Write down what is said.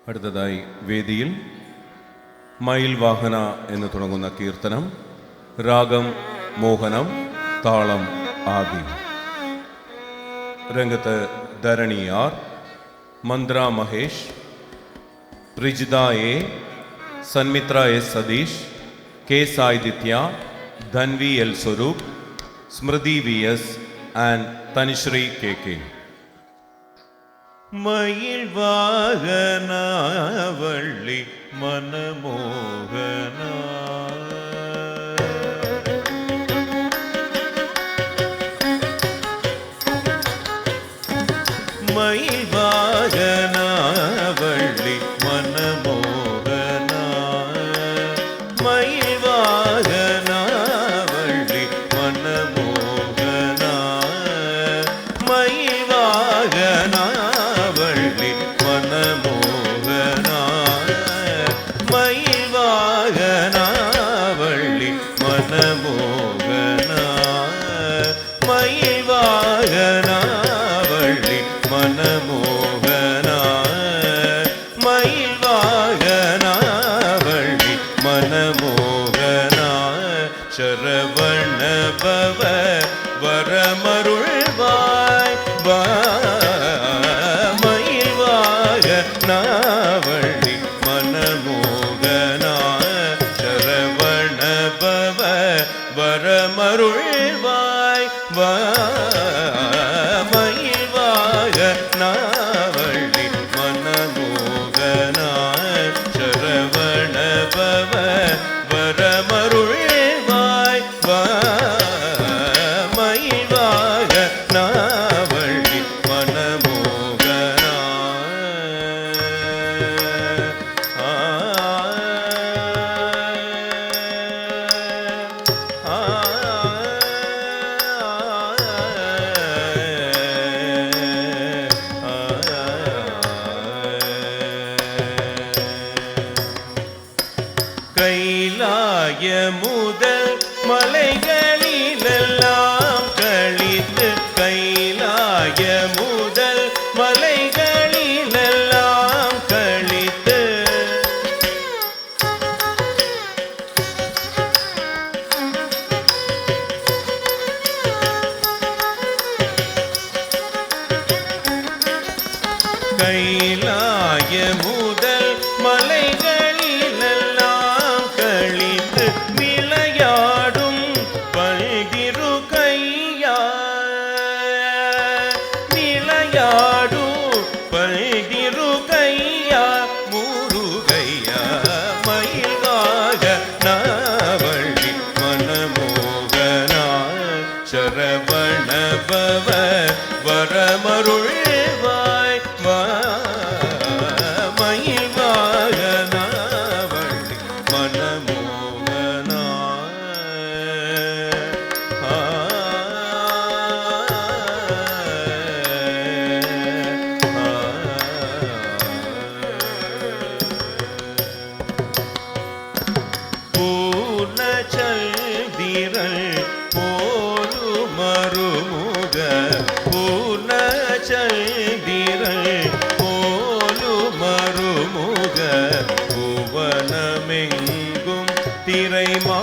അടുത്തതായി വേദിയിൽ മയിൽ വാഹന എന്ന് തുടങ്ങുന്ന കീർത്തനം, രാഗം മോഹനം, താളം ആദി. രംഗത്ത് Dharani R, Mantra Mahesh, Rijitha A, Sanmitra S Satheesh, K Saiditya, Dhanvi L Swaroop, Smriti V S and Thanishree K K. மயில் வாகன வள்ளி மனமோகன மயில் வாகன வள்ளி மனமோகன மயில் வாகன வள்ளி மனமோகன மயில் வாகன சரவண பவ வரமருள்வாய் மயில் வாகனவள்ளி மனமோகனா. சரவண பவ வரமருள்வாய் மயில் வாகனவள்ளி மனமோகனா. சரவண பவ வரமருள் கைலாய முதல் மலைகளிலெல்லாம் கழித்து கைலாய முதல் மலைகளிலெல்லாம் கழித்து கைலாய முதல் மலைகளிலெல்லாம் விளையாடும் பல்கிரு கையா விளையாடும் பல்கிரு கையா முருகையா மயில் வாகனவள்ளி மனமோகனா. சரவண பவ வரமருள்வாய் மயில் வாகனவள்ளி மனமோகனா. பூர்ணச்சந்திரன் போலு மறுமுக பூர்ணச்சந்திரன் போலு மறுமுக புவனமெங்கும் திரைமா